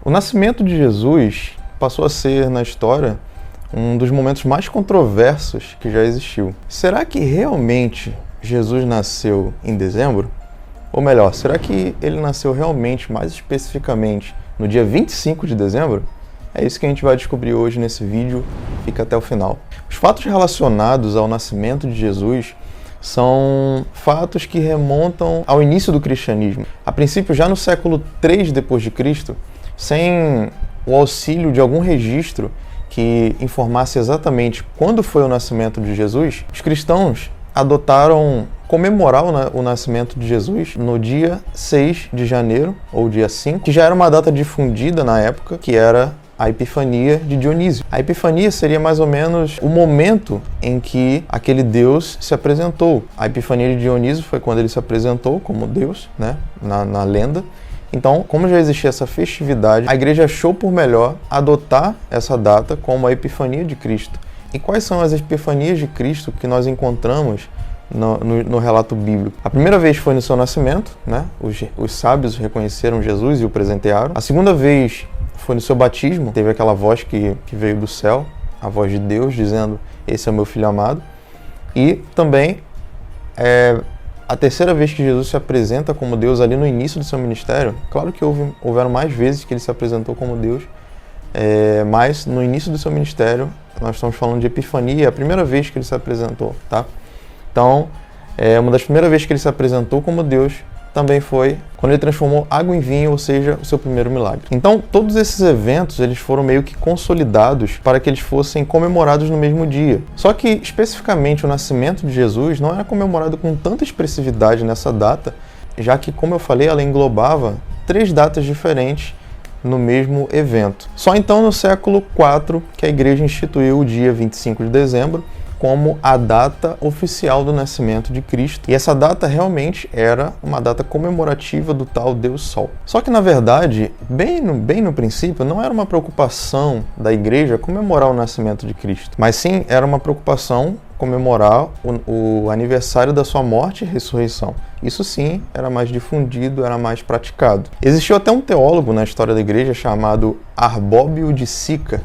O nascimento de Jesus passou a ser, na história, um dos momentos mais controversos que já existiu. Será que realmente Jesus nasceu em dezembro? Ou melhor, será que ele nasceu realmente, mais especificamente, no dia 25 de dezembro? É isso que a gente vai descobrir hoje nesse vídeo, fica até o final. Os fatos relacionados ao nascimento de Jesus são fatos que remontam ao início do cristianismo. A princípio, já no século III d.C., sem o auxílio de algum registro que informasse exatamente quando foi o nascimento de Jesus, os cristãos adotaram comemorar o nascimento de Jesus no dia 6 de janeiro, ou dia 5, que já era uma data difundida na época, que era a Epifania de Dionísio. A Epifania seria mais ou menos o momento em que aquele Deus se apresentou. A Epifania de Dionísio foi quando ele se apresentou como Deus, né, na lenda. Então, como já existia essa festividade, a igreja achou por melhor adotar essa data como a Epifania de Cristo. E quais são as Epifanias de Cristo que nós encontramos no relato bíblico? A primeira vez foi no seu nascimento, né? Os sábios reconheceram Jesus e o presentearam. A segunda vez foi no seu batismo, teve aquela voz que veio do céu, a voz de Deus dizendo: esse é o meu filho amado. E também a terceira vez que Jesus se apresenta como Deus ali no início do seu ministério. Claro que houveram mais vezes que ele se apresentou como Deus, mas no início do seu ministério nós estamos falando de Epifania, é a primeira vez que ele se apresentou, tá? Então, uma das primeiras vezes que ele se apresentou como Deus também foi quando ele transformou água em vinho, ou seja, o seu primeiro milagre. Então, todos esses eventos eles foram meio que consolidados para que eles fossem comemorados no mesmo dia. Só que, especificamente, o nascimento de Jesus não era comemorado com tanta expressividade nessa data, já que, como eu falei, ela englobava 3 datas diferentes no mesmo evento. Só então no século IV que a igreja instituiu o dia 25 de dezembro como a data oficial do nascimento de Cristo. E essa data realmente era uma data comemorativa do tal Deus Sol. Só que, na verdade, bem no princípio, não era uma preocupação da igreja comemorar o nascimento de Cristo, mas sim era uma preocupação comemorar o aniversário da sua morte e ressurreição. Isso sim era mais difundido, era mais praticado. Existiu até um teólogo na história da igreja chamado Arbóbio de Sica,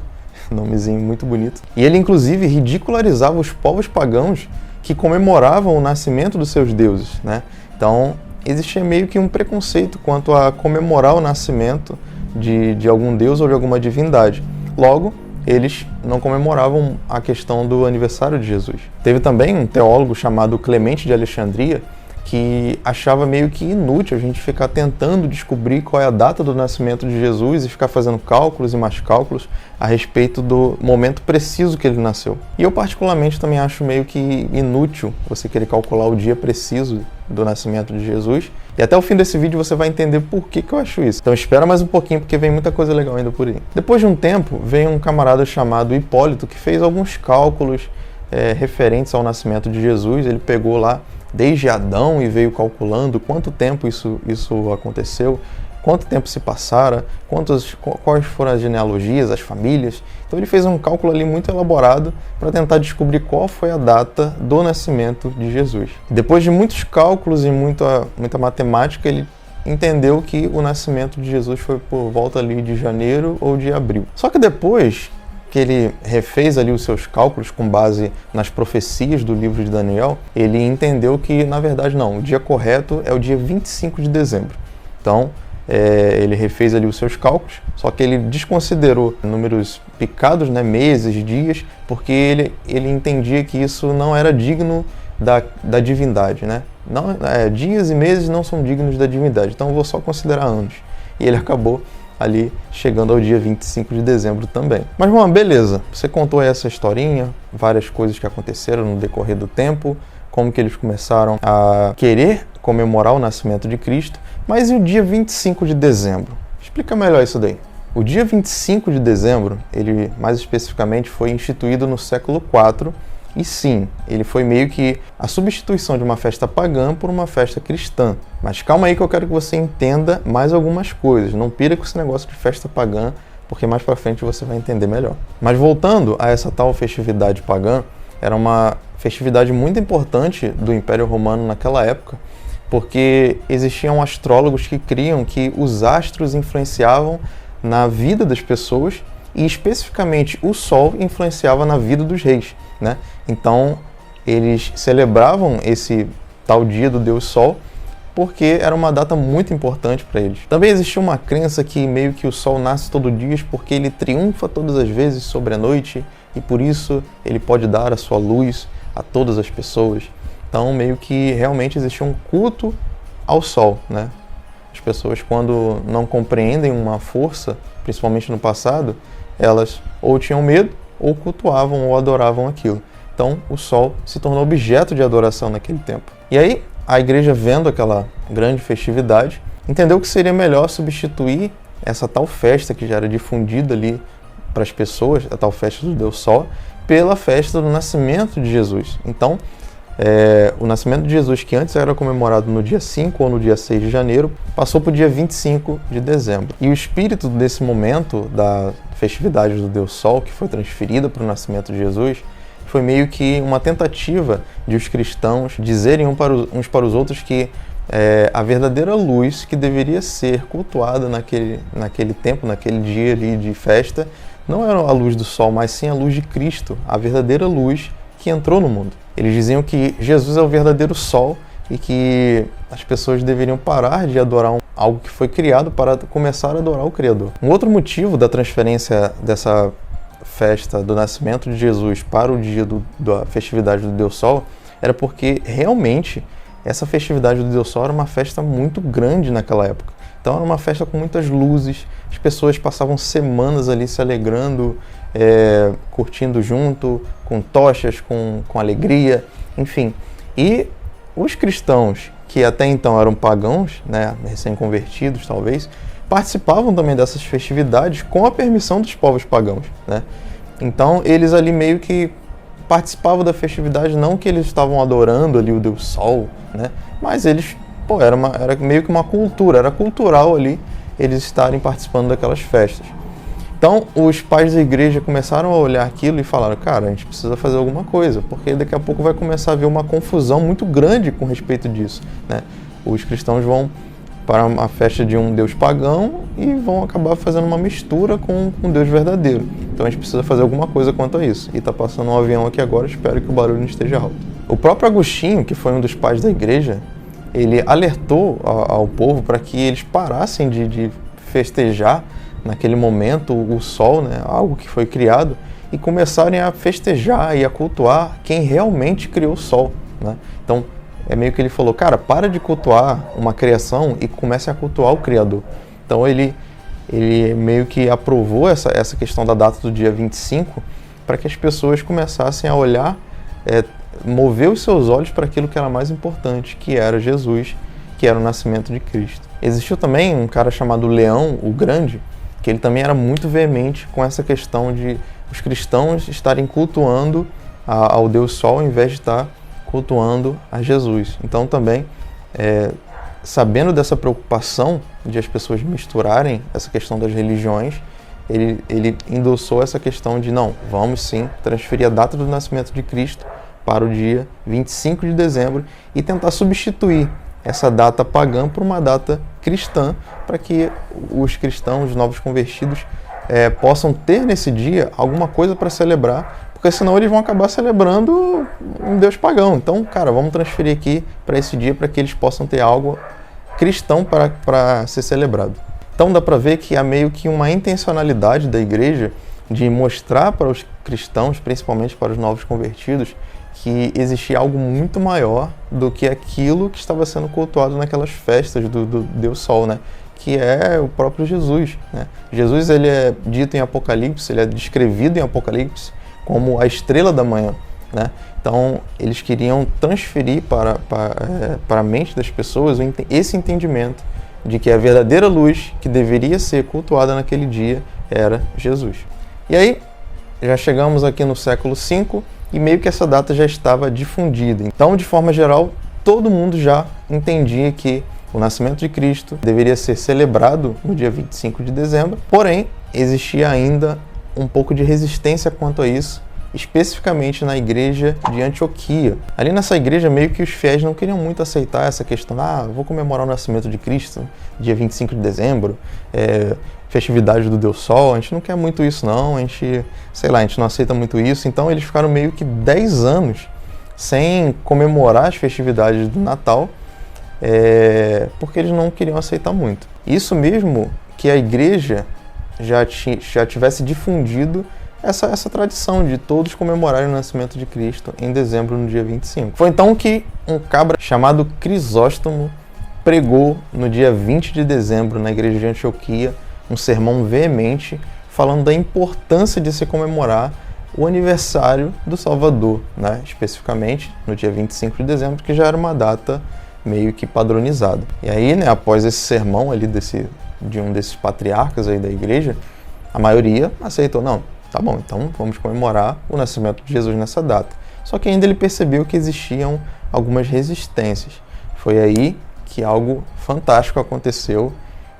nomezinho muito bonito. E ele, inclusive, ridicularizava os povos pagãos que comemoravam o nascimento dos seus deuses, né? Então, existia meio que um preconceito quanto a comemorar o nascimento de algum deus ou de alguma divindade. Logo, eles não comemoravam a questão do aniversário de Jesus. Teve também um teólogo chamado Clemente de Alexandria, que achava meio que inútil a gente ficar tentando descobrir qual é a data do nascimento de Jesus e ficar fazendo cálculos e mais cálculos a respeito do momento preciso que ele nasceu. E eu particularmente também acho meio que inútil você querer calcular o dia preciso do nascimento de Jesus. E até o fim desse vídeo você vai entender por que eu acho isso. Então espera mais um pouquinho, porque vem muita coisa legal ainda por aí. Depois de um tempo, veio um camarada chamado Hipólito que fez alguns cálculos referentes ao nascimento de Jesus. Ele pegou lá desde Adão e veio calculando quanto tempo isso aconteceu, quanto tempo se passara, quais foram as genealogias, as famílias. Então ele fez um cálculo ali muito elaborado para tentar descobrir qual foi a data do nascimento de Jesus. Depois de muitos cálculos e muita matemática, ele entendeu que o nascimento de Jesus foi por volta ali de janeiro ou de abril. Só que depois que ele refez ali os seus cálculos com base nas profecias do livro de Daniel, ele entendeu que, na verdade, não, o dia correto é o dia 25 de dezembro. Então, ele refez ali os seus cálculos, só que ele desconsiderou números picados, né, meses, dias, porque ele entendia que isso não era digno da divindade, né? Não, dias e meses não são dignos da divindade, então eu vou só considerar anos. E ele acabou ali chegando ao dia 25 de dezembro também. Mas, Juan, beleza, você contou aí essa historinha, várias coisas que aconteceram no decorrer do tempo, como que eles começaram a querer comemorar o nascimento de Cristo, mas e o dia 25 de dezembro? Explica melhor isso daí. O dia 25 de dezembro, ele mais especificamente foi instituído no século IV, e sim, ele foi meio que a substituição de uma festa pagã por uma festa cristã. Mas calma aí que eu quero que você entenda mais algumas coisas. Não pira com esse negócio de festa pagã, porque mais pra frente você vai entender melhor. Mas voltando a essa tal festividade pagã, era uma festividade muito importante do Império Romano naquela época, porque existiam astrólogos que criam que os astros influenciavam na vida das pessoas e especificamente o sol influenciava na vida dos reis, né? Então eles celebravam esse tal dia do Deus Sol porque era uma data muito importante para eles. Também existia uma crença que meio que o sol nasce todo dia porque ele triunfa todas as vezes sobre a noite e por isso ele pode dar a sua luz a todas as pessoas. Então meio que realmente existia um culto ao sol, né? As pessoas, quando não compreendem uma força, principalmente no passado, elas ou tinham medo ou cultuavam ou adoravam aquilo. Então o sol se tornou objeto de adoração naquele tempo. E aí a igreja, vendo aquela grande festividade, entendeu que seria melhor substituir essa tal festa que já era difundida ali para as pessoas, a tal festa do Deus Sol, pela festa do nascimento de Jesus. Então, o nascimento de Jesus, que antes era comemorado no dia 5 ou no dia 6 de janeiro, passou para o dia 25 de dezembro. E o espírito desse momento, da festividade do Deus Sol, que foi transferida para o nascimento de Jesus, foi meio que uma tentativa de os cristãos dizerem uns para os outros que a verdadeira luz que deveria ser cultuada naquele tempo, naquele dia ali de festa, não era a luz do sol, mas sim a luz de Cristo, a verdadeira luz que entrou no mundo. Eles diziam que Jesus é o verdadeiro sol e que as pessoas deveriam parar de adorar algo que foi criado para começar a adorar o Criador. Um outro motivo da transferência dessa festa do nascimento de Jesus para o dia da festividade do Deus Sol era porque realmente essa festividade do Deus Sol era uma festa muito grande naquela época. Então era uma festa com muitas luzes, as pessoas passavam semanas ali se alegrando, curtindo junto, com tochas, com alegria, enfim. E os cristãos, que até então eram pagãos, né, recém-convertidos talvez, participavam também dessas festividades com a permissão dos povos pagãos, né? Então eles ali meio que participavam da festividade, não que eles estavam adorando ali o Deus Sol, né? Mas eles, era meio que uma cultura, era cultural ali eles estarem participando daquelas festas. Então os pais da igreja começaram a olhar aquilo e falaram, cara, a gente precisa fazer alguma coisa, porque daqui a pouco vai começar a haver uma confusão muito grande com respeito disso, né? Os cristãos vão para uma festa de um Deus pagão e vão acabar fazendo uma mistura com um Deus verdadeiro. Então a gente precisa fazer alguma coisa quanto a isso. E está passando um avião aqui agora, espero que o barulho não esteja alto. O próprio Agostinho, que foi um dos pais da igreja, ele alertou ao povo para que eles parassem de festejar naquele momento o sol, né, algo que foi criado, e começarem a festejar e a cultuar quem realmente criou o sol, né? Então, é meio que ele falou, cara, para de cultuar uma criação e comece a cultuar o Criador. Então ele meio que aprovou essa questão da data do dia 25 para que as pessoas começassem a olhar, mover os seus olhos para aquilo que era mais importante, que era Jesus, que era o nascimento de Cristo. Existiu também um cara chamado Leão o Grande, que ele também era muito veemente com essa questão de os cristãos estarem cultuando ao Deus Sol ao invés de estar cultuando a Jesus. Então também, sabendo dessa preocupação de as pessoas misturarem essa questão das religiões, ele endossou essa questão de não, vamos sim transferir a data do nascimento de Cristo para o dia 25 de dezembro e tentar substituir essa data pagã por uma data cristã, para que os cristãos, os novos convertidos, possam ter nesse dia alguma coisa para celebrar, porque senão eles vão acabar celebrando um Deus pagão. Então, cara, vamos transferir aqui para esse dia para que eles possam ter algo cristão para ser celebrado. Então dá para ver que há meio que uma intencionalidade da igreja de mostrar para os cristãos, principalmente para os novos convertidos, que existia algo muito maior do que aquilo que estava sendo cultuado naquelas festas do Deus Sol, né? Que é o próprio Jesus, né? Jesus, ele é dito em Apocalipse, ele é descrevido em Apocalipse como a estrela da manhã, né? Então, eles queriam transferir para a mente das pessoas esse entendimento de que a verdadeira luz que deveria ser cultuada naquele dia era Jesus. E aí, já chegamos aqui no século V e meio que essa data já estava difundida. Então, de forma geral, todo mundo já entendia que o nascimento de Cristo deveria ser celebrado no dia 25 de dezembro, porém, existia ainda um pouco de resistência quanto a isso especificamente na igreja de Antioquia. Ali nessa igreja, meio que os fiéis não queriam muito aceitar essa questão, vou comemorar o nascimento de Cristo, dia 25 de dezembro, festividade do Deus Sol, a gente não quer muito isso não, a gente não aceita muito isso. Então eles ficaram meio que 10 anos sem comemorar as festividades do Natal, porque eles não queriam aceitar muito. Isso mesmo que a igreja já tivesse difundido essa tradição de todos comemorarem o nascimento de Cristo em dezembro, no dia 25. Foi então que um cabra chamado Crisóstomo pregou no dia 20 de dezembro na igreja de Antioquia um sermão veemente falando da importância de se comemorar o aniversário do Salvador, né? Especificamente no dia 25 de dezembro, que já era uma data meio que padronizada. E aí, né, após esse sermão ali de um desses patriarcas aí da igreja, a maioria aceitou, não, tá bom, então vamos comemorar o nascimento de Jesus nessa data. Só que ainda ele percebeu que existiam algumas resistências. Foi aí que algo fantástico aconteceu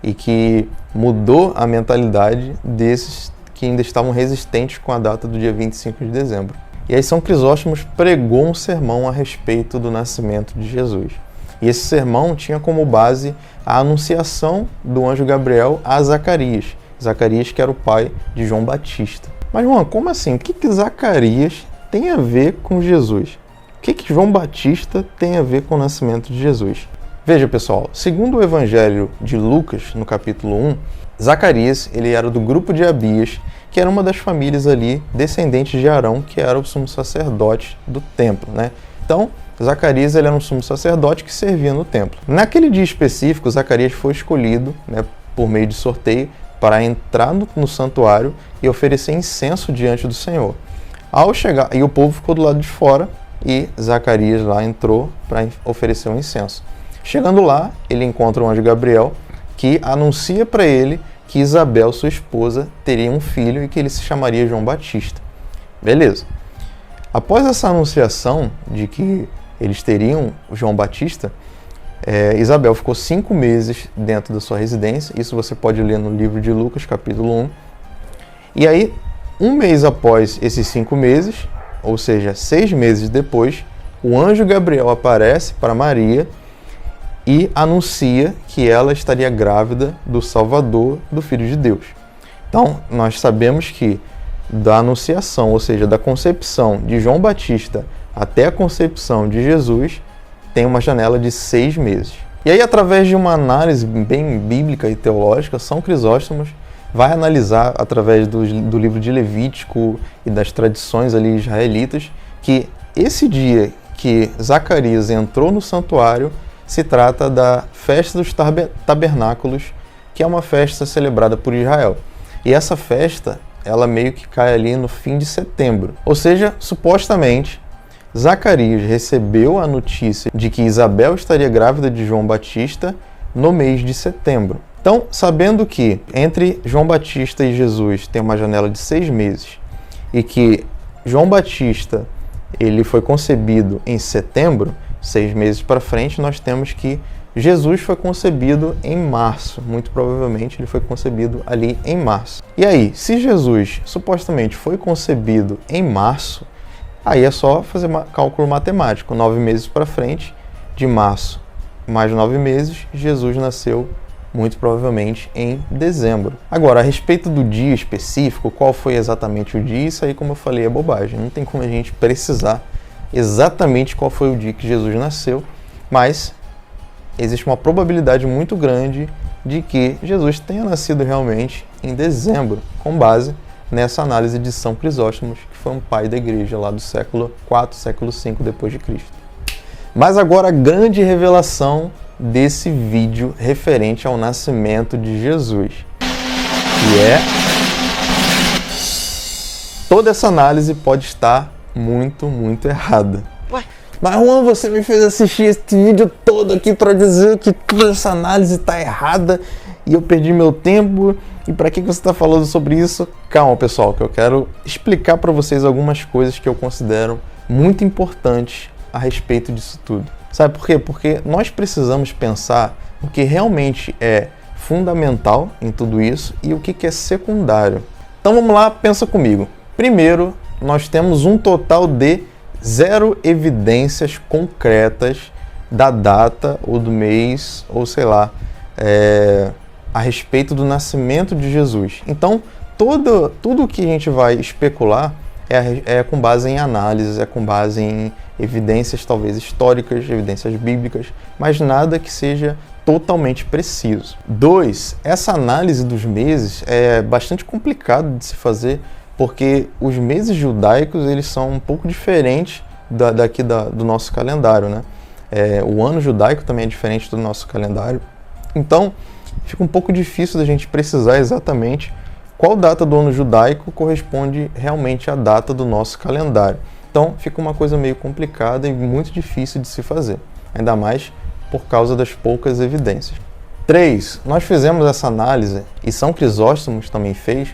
e que mudou a mentalidade desses que ainda estavam resistentes com a data do dia 25 de dezembro. E aí São Crisóstomo pregou um sermão a respeito do nascimento de Jesus. E esse sermão tinha como base a anunciação do anjo Gabriel a Zacarias. Zacarias, que era o pai de João Batista. Mas, Juan, como assim? O que Zacarias tem a ver com Jesus? O que João Batista tem a ver com o nascimento de Jesus? Veja, pessoal, segundo o Evangelho de Lucas, no capítulo 1, Zacarias, ele era do grupo de Abias, que era uma das famílias ali descendentes de Arão, que era o sumo sacerdote do templo, né? Então, Zacarias, ele era um sumo sacerdote que servia no templo. Naquele dia específico, Zacarias foi escolhido, né, por meio de sorteio, para entrar no santuário e oferecer incenso diante do Senhor. Ao chegar, e o povo ficou do lado de fora, e Zacarias lá entrou para oferecer um incenso. Chegando lá, ele encontra o anjo Gabriel, que anuncia para ele que Isabel, sua esposa, teria um filho e que ele se chamaria João Batista. Beleza. Após essa anunciação de que eles teriam o João Batista, Isabel ficou 5 meses dentro da sua residência. Isso você pode ler no livro de Lucas, capítulo 1. E aí, 1 mês após esses 5 meses, ou seja, 6 meses depois, o anjo Gabriel aparece para Maria e anuncia que ela estaria grávida do Salvador, do Filho de Deus. Então, nós sabemos que da anunciação, ou seja, da concepção de João Batista até a concepção de Jesus, tem uma janela de 6 meses. E aí, através de uma análise bem bíblica e teológica, São Crisóstomo vai analisar, através do livro de Levítico e das tradições ali israelitas, que esse dia que Zacarias entrou no santuário se trata da festa dos tabernáculos, que é uma festa celebrada por Israel. E essa festa, ela meio que cai ali no fim de setembro. Ou seja, supostamente, Zacarias recebeu a notícia de que Isabel estaria grávida de João Batista no mês de setembro. Então, sabendo que entre João Batista e Jesus tem uma janela de 6 meses e que João Batista ele foi concebido em setembro, 6 meses para frente, nós temos que Jesus foi concebido em março. Muito provavelmente ele foi concebido ali em março. E aí, se Jesus supostamente foi concebido em março, aí é só fazer cálculo matemático. 9 meses para frente, de março mais 9 meses, Jesus nasceu muito provavelmente em dezembro. Agora, a respeito do dia específico, qual foi exatamente o dia, isso aí, como eu falei, é bobagem. Não tem como a gente precisar exatamente qual foi o dia que Jesus nasceu, mas existe uma probabilidade muito grande de que Jesus tenha nascido realmente em dezembro, com base nessa análise de São Crisóstomo, que foi um pai da igreja lá do século IV, século V depois de Cristo. Mas agora a grande revelação desse vídeo referente ao nascimento de Jesus, que é toda essa análise pode estar muito errada. Ué? Mas Juan, você me fez assistir esse vídeo todo aqui para dizer que toda essa análise está errada e eu perdi meu tempo. E para que você está falando sobre isso? Calma, pessoal, que eu quero explicar para vocês algumas coisas que eu considero muito importantes a respeito disso tudo. Sabe por quê? Porque nós precisamos pensar o que realmente é fundamental em tudo isso e o que é secundário. Então vamos lá, pensa comigo. Primeiro, nós temos um total de 0 evidências concretas da data ou do mês, ou sei lá, a respeito do nascimento de Jesus. Então, tudo que a gente vai especular é com base em análises, é com base em evidências talvez históricas, evidências bíblicas, mas nada que seja totalmente preciso. 2. Essa análise dos meses é bastante complicado de se fazer, porque os meses judaicos eles são um pouco diferentes do nosso calendário, né? O ano judaico também é diferente do nosso calendário. Então, fica um pouco difícil da gente precisar exatamente qual data do ano judaico corresponde realmente à data do nosso calendário. Então, fica uma coisa meio complicada e muito difícil de se fazer, ainda mais por causa das poucas evidências. 3. Nós fizemos essa análise, e São Crisóstomo também fez,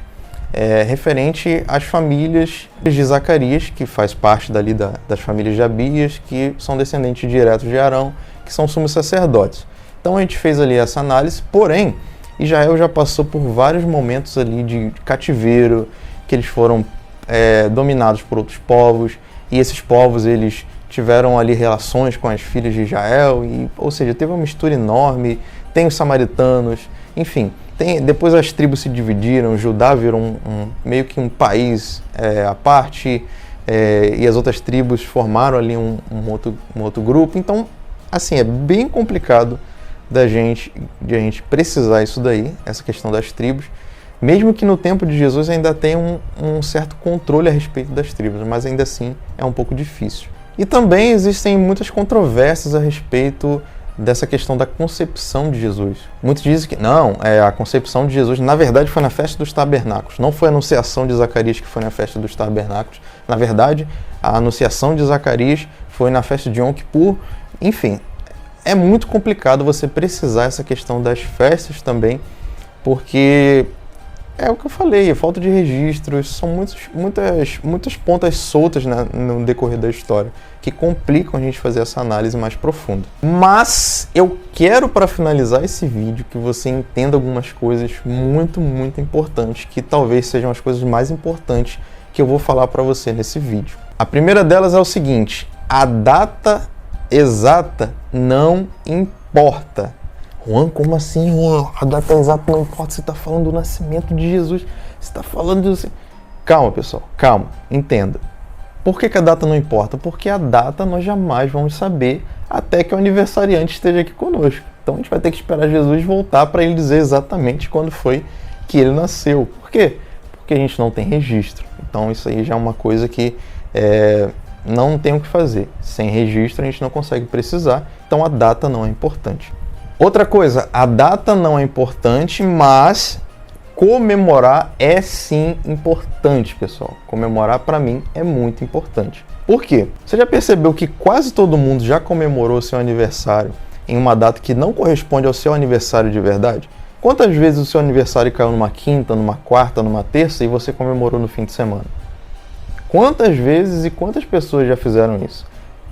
referente às famílias de Zacarias, que faz parte dali das famílias de Abias, que são descendentes diretos de Arão, que são sumos sacerdotes. Então a gente fez ali essa análise, porém, Israel já passou por vários momentos ali de cativeiro, que eles foram dominados por outros povos, e esses povos eles tiveram ali relações com as filhas de Israel, ou seja, teve uma mistura enorme, tem os samaritanos, enfim. Depois as tribos se dividiram, Judá virou meio que um país à parte, e as outras tribos formaram ali um outro grupo. Então, assim, é bem complicado de a gente precisar isso daí, essa questão das tribos, mesmo que no tempo de Jesus ainda tenha um certo controle a respeito das tribos, mas ainda assim é um pouco difícil. E também existem muitas controvérsias a respeito dessa questão da concepção de Jesus. Muitos dizem que não, a concepção de Jesus na verdade foi na festa dos tabernáculos, não foi a anunciação de Zacarias que foi na festa dos tabernáculos. Na verdade, a anunciação de Zacarias foi na festa de Yom Kippur. Enfim, é muito complicado você precisar essa questão das festas também, porque é o que eu falei, falta de registros, são muitas pontas soltas, né, no decorrer da história, que complicam a gente fazer essa análise mais profunda. Mas eu quero, para finalizar esse vídeo, que você entenda algumas coisas muito, muito importantes, que talvez sejam as coisas mais importantes que eu vou falar para você nesse vídeo. A primeira delas é o seguinte: a data exata não importa. Juan, como assim, Juan? A data exata não importa. Você está falando do nascimento de Jesus. Você está falando de... Calma, pessoal. Calma. Entenda. Por que a data não importa? Porque a data nós jamais vamos saber até que o aniversariante esteja aqui conosco. Então a gente vai ter que esperar Jesus voltar para ele dizer exatamente quando foi que ele nasceu. Por quê? Porque a gente não tem registro. Então isso aí já é uma coisa que não tem o que fazer. Sem registro a gente não consegue precisar. Então a data não é importante. Outra coisa, a data não é importante, mas comemorar é sim importante, pessoal. Comemorar, para mim, é muito importante. Por quê? Você já percebeu que quase todo mundo já comemorou seu aniversário em uma data que não corresponde ao seu aniversário de verdade? Quantas vezes o seu aniversário caiu numa quinta, numa quarta, numa terça e você comemorou no fim de semana? Quantas vezes e quantas pessoas já fizeram isso?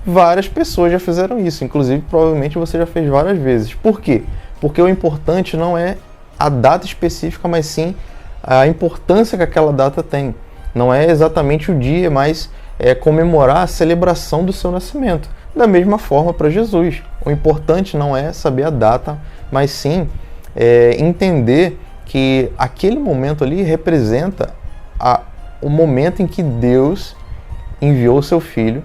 Várias pessoas já fizeram isso, inclusive provavelmente você já fez várias vezes. Por quê? Porque o importante não é a data específica, mas sim a importância que aquela data tem. Não é exatamente o dia, mas é comemorar a celebração do seu nascimento. Da mesma forma para Jesus. O importante não é saber a data, mas sim entender que aquele momento ali representa o momento em que Deus enviou o seu Filho,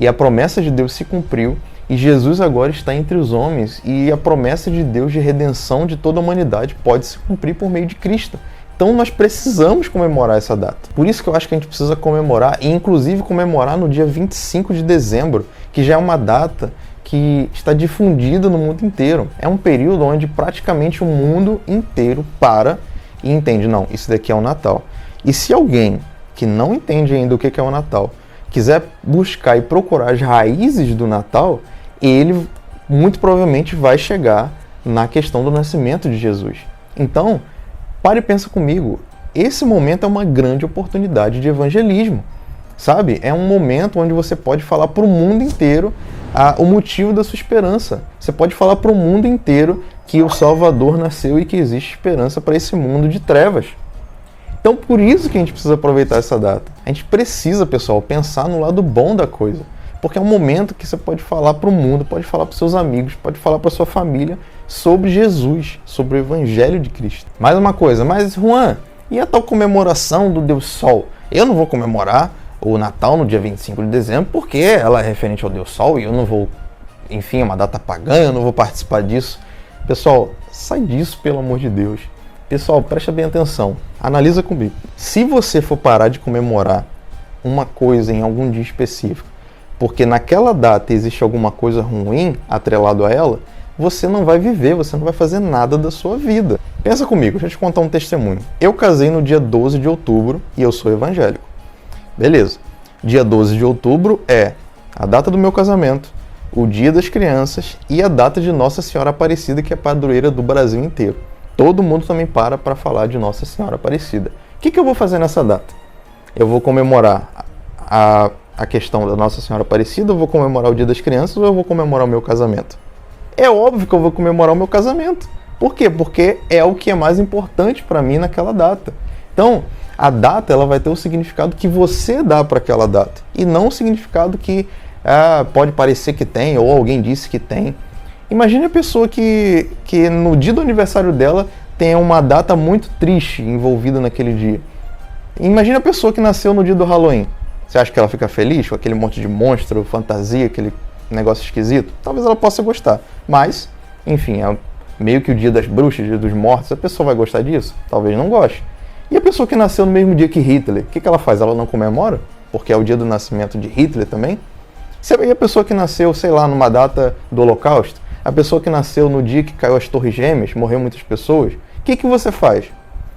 e a promessa de Deus se cumpriu, e Jesus agora está entre os homens, e a promessa de Deus de redenção de toda a humanidade pode se cumprir por meio de Cristo. Então nós precisamos comemorar essa data. Por isso que eu acho que a gente precisa comemorar, e inclusive comemorar no dia 25 de dezembro, que já é uma data que está difundida no mundo inteiro. É um período onde praticamente o mundo inteiro para e entende, não, isso daqui é o Natal. E se alguém que não entende ainda o que é o Natal quiser buscar e procurar as raízes do Natal, ele muito provavelmente vai chegar na questão do nascimento de Jesus. Então, pare e pensa comigo, esse momento é uma grande oportunidade de evangelismo, sabe? É um momento onde você pode falar para o mundo inteiro o motivo da sua esperança. Você pode falar para o mundo inteiro que o Salvador nasceu e que existe esperança para esse mundo de trevas. Então, por isso que a gente precisa aproveitar essa data. A gente precisa, pessoal, pensar no lado bom da coisa. Porque é um momento que você pode falar para o mundo, pode falar para os seus amigos, pode falar para sua família sobre Jesus, sobre o Evangelho de Cristo. Mais uma coisa, mas Juan, e a tal comemoração do Deus Sol? Eu não vou comemorar o Natal no dia 25 de dezembro porque ela é referente ao Deus Sol e eu não vou, enfim, é uma data pagã, eu não vou participar disso. Pessoal, sai disso, pelo amor de Deus. Pessoal, presta bem atenção, analisa comigo. Se você for parar de comemorar uma coisa em algum dia específico, porque naquela data existe alguma coisa ruim atrelado a ela, você não vai viver, você não vai fazer nada da sua vida. Pensa comigo, deixa eu te contar um testemunho. Eu casei no dia 12 de outubro e eu sou evangélico. Beleza. Dia 12 de outubro é a data do meu casamento, o dia das crianças e a data de Nossa Senhora Aparecida, que é a padroeira do Brasil inteiro. Todo mundo também para falar de Nossa Senhora Aparecida. O que eu vou fazer nessa data? Eu vou comemorar a questão da Nossa Senhora Aparecida, eu vou comemorar o dia das crianças ou eu vou comemorar o meu casamento? É óbvio que eu vou comemorar o meu casamento. Por quê? Porque é o que é mais importante para mim naquela data. Então, a data ela vai ter o significado que você dá para aquela data e não o significado que pode parecer que tem ou alguém disse que tem. Imagine a pessoa que no dia do aniversário dela tem uma data muito triste envolvida naquele dia. Imagine a pessoa que nasceu no dia do Halloween. Você acha que ela fica feliz com aquele monte de monstro, fantasia, aquele negócio esquisito? Talvez ela possa gostar, mas, enfim, é meio que o dia das bruxas, dia dos mortos, a pessoa vai gostar disso? Talvez não goste. E a pessoa que nasceu no mesmo dia que Hitler, o que ela faz? Ela não comemora? Porque é o dia do nascimento de Hitler também? E a pessoa que nasceu, sei lá, numa data do Holocausto? A pessoa que nasceu no dia que caiu as Torres Gêmeas, morreu muitas pessoas? O que você faz?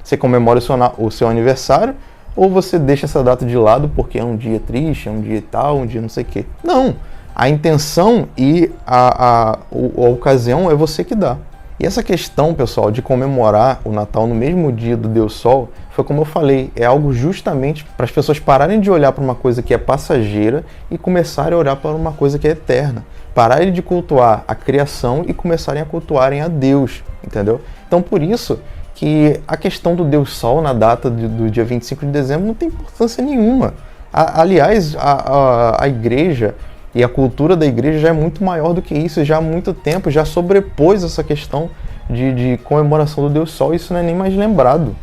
Você comemora o seu aniversário ou você deixa essa data de lado porque é um dia triste, é um dia tal, um dia não sei o quê? Não! A intenção e a ocasião é você que dá. E essa questão, pessoal, de comemorar o Natal no mesmo dia do Deus Sol, foi como eu falei, é algo justamente para as pessoas pararem de olhar para uma coisa que é passageira e começarem a olhar para uma coisa que é eterna. Pararem de cultuar a criação e começarem a cultuarem a Deus, entendeu? Então, por isso que a questão do Deus Sol na data do dia 25 de dezembro não tem importância nenhuma. Aliás, a igreja e a cultura da igreja já é muito maior do que isso, já há muito tempo já sobrepôs essa questão de comemoração do Deus Sol, isso não é nem mais lembrado.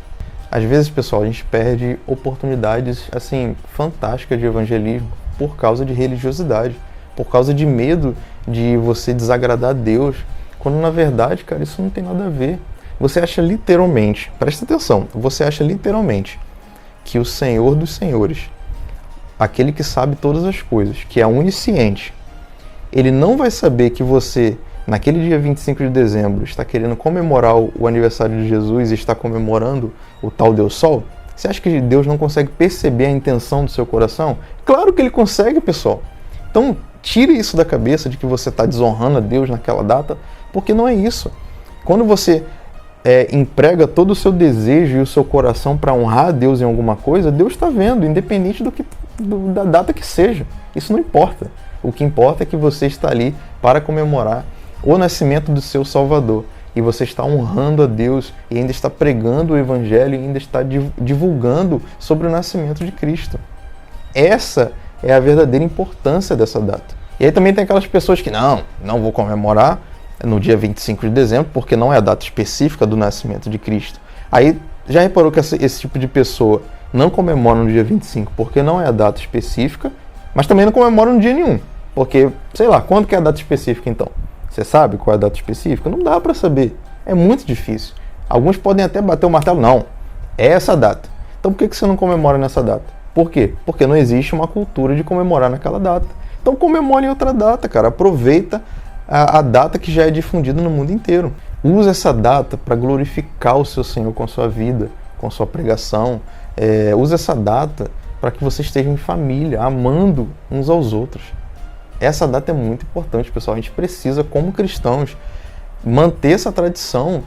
Às vezes, pessoal, a gente perde oportunidades assim fantásticas de evangelismo por causa de religiosidade, por causa de medo de você desagradar a Deus, quando na verdade, cara, isso não tem nada a ver. Você acha literalmente, presta atenção, você acha literalmente que o Senhor dos Senhores, aquele que sabe todas as coisas, que é onisciente, ele não vai saber que você, naquele dia 25 de dezembro, está querendo comemorar o aniversário de Jesus e está comemorando o tal Deus Sol? Você acha que Deus não consegue perceber a intenção do seu coração? Claro que ele consegue, pessoal. Então, tire isso da cabeça de que você está desonrando a Deus naquela data, porque não é isso. Quando você emprega todo o seu desejo e o seu coração para honrar a Deus em alguma coisa, Deus está vendo, independente da data que seja. Isso não importa. O que importa é que você está ali para comemorar o nascimento do seu Salvador. E você está honrando a Deus e ainda está pregando o Evangelho e ainda está divulgando sobre o nascimento de Cristo. Essa é a verdadeira importância dessa data. E aí também tem aquelas pessoas que não vou comemorar no dia 25 de dezembro, porque não é a data específica do nascimento de Cristo. Aí, já reparou que esse tipo de pessoa não comemora no dia 25 porque não é a data específica, mas também não comemora no dia nenhum, porque, sei lá, quando que é a data específica então? Você sabe qual é a data específica? Não dá para saber, é muito difícil. Alguns podem até bater o martelo, não, é essa data. Então por que você não comemora nessa data? Por quê? Porque não existe uma cultura de comemorar naquela data. Então comemore em outra data, cara, aproveita a data que já é difundida no mundo inteiro. Use essa data para glorificar o seu Senhor com a sua vida, com a sua pregação. Use essa data para que você esteja em família, amando uns aos outros. Essa data é muito importante, pessoal. A gente precisa, como cristãos, manter essa tradição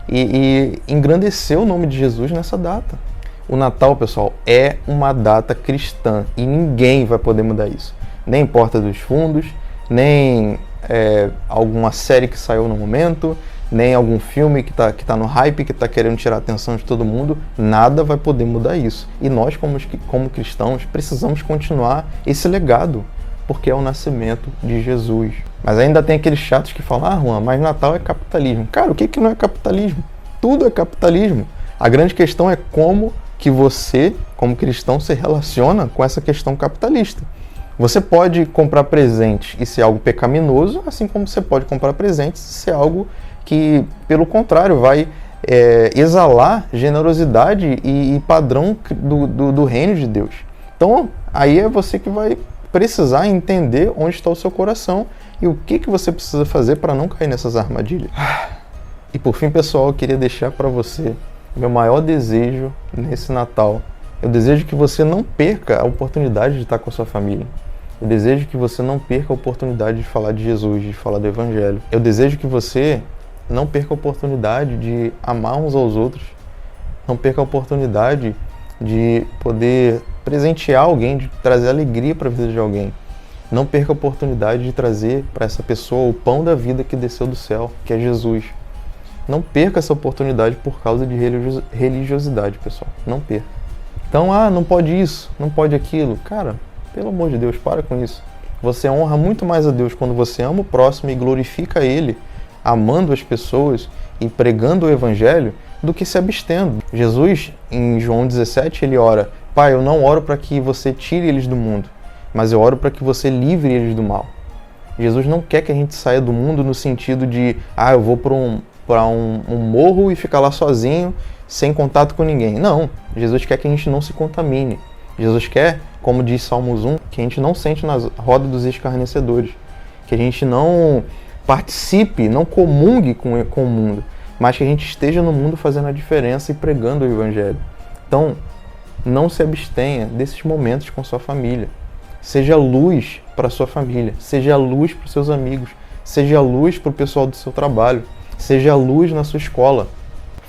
e engrandecer o nome de Jesus nessa data. O Natal, pessoal, é uma data cristã e ninguém vai poder mudar isso. Nem Porta dos Fundos, nem alguma série que saiu no momento, nem algum filme que tá no hype, que tá querendo tirar a atenção de todo mundo. Nada vai poder mudar isso. E nós, como cristãos, precisamos continuar esse legado, porque é o nascimento de Jesus. Mas ainda tem aqueles chatos que falam: ah, Juan, mas Natal é capitalismo. Cara, o que não é capitalismo? Tudo é capitalismo. A grande questão é como que você, como cristão, se relaciona com essa questão capitalista. Você pode comprar presentes e ser algo pecaminoso, assim como você pode comprar presentes e ser algo que, pelo contrário, vai exalar generosidade e padrão do reino de Deus. Então, aí é você que vai precisar entender onde está o seu coração e o que você precisa fazer para não cair nessas armadilhas. E por fim, pessoal, eu queria deixar para você meu maior desejo nesse Natal. Eu desejo que você não perca a oportunidade de estar com a sua família. Eu desejo que você não perca a oportunidade de falar de Jesus, de falar do Evangelho. Eu desejo que você não perca a oportunidade de amar uns aos outros. Não perca a oportunidade de poder presentear alguém, de trazer alegria para a vida de alguém. Não perca a oportunidade de trazer para essa pessoa o pão da vida que desceu do céu, que é Jesus. Não perca essa oportunidade por causa de religiosidade, pessoal. Não perca. Então, não pode isso, não pode aquilo. Cara, pelo amor de Deus, para com isso. Você honra muito mais a Deus quando você ama o próximo e glorifica Ele, amando as pessoas e pregando o Evangelho, do que se abstendo. Jesus, em João 17, ele ora: Pai, eu não oro para que você tire eles do mundo, mas eu oro para que você livre eles do mal. Jesus não quer que a gente saia do mundo no sentido de, eu vou para um morro e ficar lá sozinho, sem contato com ninguém. Não, Jesus quer que a gente não se contamine. Jesus quer, como diz Salmos 1, que a gente não sente na roda dos escarnecedores, que a gente não participe, não comungue com o mundo, mas que a gente esteja no mundo fazendo a diferença e pregando o Evangelho. Então, não se abstenha desses momentos com sua família. Seja luz para a sua família, seja luz para os seus amigos, seja luz para o pessoal do seu trabalho, seja luz na sua escola.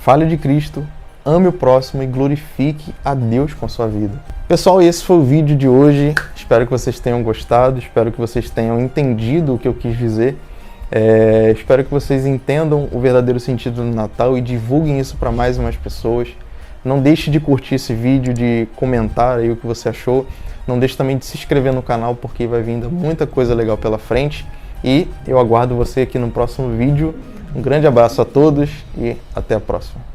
Fale de Cristo, ame o próximo e glorifique a Deus com a sua vida. Pessoal, esse foi o vídeo de hoje. Espero que vocês tenham gostado, espero que vocês tenham entendido o que eu quis dizer. Espero que vocês entendam o verdadeiro sentido do Natal e divulguem isso para mais e mais pessoas. Não deixe de curtir esse vídeo, de comentar aí o que você achou. Não deixe também de se inscrever no canal, porque vai vir muita coisa legal pela frente. E eu aguardo você aqui no próximo vídeo. Um grande abraço a todos e até a próxima.